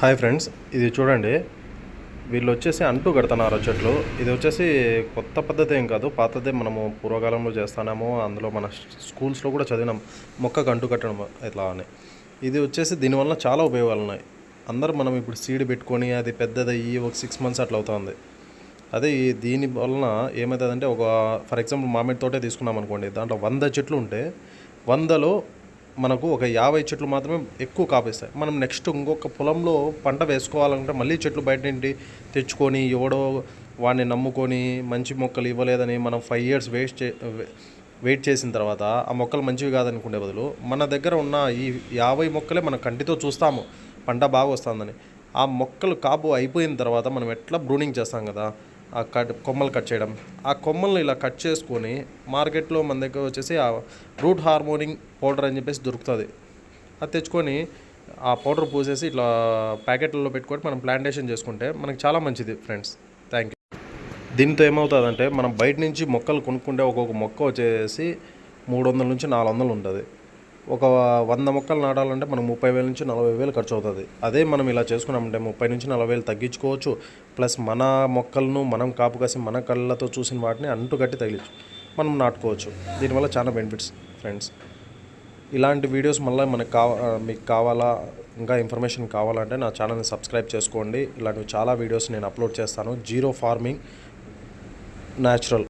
Hi friends, ఇది చూడండి. వీళ్ళు వచ్చేసి అంటూ కడుతున్నారు చెట్లు. ఇది వచ్చేసి కొత్త పద్ధతి ఏం కాదు, పాతదే. మనము పూర్వకాలంలో చేస్తానేమో, అందులో మన స్కూల్స్లో కూడా చదివినాం, మొక్కకు అంటు కట్టడం ఇట్లా అని. ఇది వచ్చేసి దీనివల్ల చాలా ఉపయోగాలు ఉన్నాయి. అందరూ మనం ఇప్పుడు సీడ్ పెట్టుకొని అది పెద్దదయ్యి ఒక 6 months అట్లా అవుతుంది. అదే దీని వలన ఏమవుతుందంటే, ఒక ఫర్ ఎగ్జాంపుల్ మామిడి తోటే తీసుకున్నాం అనుకోండి, దాంట్లో 100 చెట్లు ఉంటే 100లో మనకు ఒక 50 చెట్లు మాత్రమే ఎక్కువ కాపిస్తాయి. మనం నెక్స్ట్ ఇంకొక పొలంలో పంట వేసుకోవాలంటే మళ్ళీ చెట్లు బయట నుండి తెచ్చుకొని, ఎవడో వాడిని నమ్ముకొని మంచి మొక్కలు ఇవ్వలేదని మనం 5 years వెయిట్ చేసిన తర్వాత ఆ మొక్కలు మంచివి కాదనుకునే బదులు, మన దగ్గర ఉన్న ఈ 50 మొక్కలే మన కంటితో చూస్తాము పంట బాగా వస్తుందని. ఆ మొక్కలు కాపు అయిపోయిన తర్వాత మనం ఎట్లా బ్రూనింగ్ చేస్తాం కదా, ఆ కొమ్మలు కట్ చేయడం, ఆ కొమ్మల్ని ఇలా కట్ చేసుకొని మార్కెట్లో మన దగ్గర వచ్చేసి ఆ రూట్ హార్మోనింగ్ పౌడర్ అని చెప్పేసి దొరుకుతుంది. అది తెచ్చుకొని ఆ పౌడర్ పూసేసి ఇట్లా ప్యాకెట్లలో పెట్టుకొని మనం ప్లాంటేషన్ చేసుకుంటే మనకు చాలా మంచిది ఫ్రెండ్స్. Thank you. దీంతో ఏమవుతుందంటే, మనం బయట నుంచి మొక్కలు కొనుక్కుంటే ఒక్కొక్క మొక్క వచ్చేసి 300 నుంచి 400 ఉంటుంది. ఒక 100 మొక్కలు నాటాలంటే మనం 30,000 నుంచి 40,000 ఖర్చు అవుతుంది. అదే మనం ఇలా చేసుకున్నామంటే 30 నుంచి 40,000 తగ్గించుకోవచ్చు. ప్లస్ మన మొక్కలను మనం కాపు కాసి మన కళ్ళతో చూసిన వాటిని అంటుకట్టి తగిలించు మనం నాటుకోవచ్చు. దీనివల్ల చాలా బెనిఫిట్స్ ఫ్రెండ్స్. ఇలాంటి వీడియోస్ మళ్ళీ మీకు కావాలా, ఇంకా ఇన్ఫర్మేషన్ కావాలంటే నా ఛానల్ని సబ్స్క్రైబ్ చేసుకోండి. ఇలాంటివి చాలా వీడియోస్ నేను అప్లోడ్ చేస్తాను. Zero farming, natural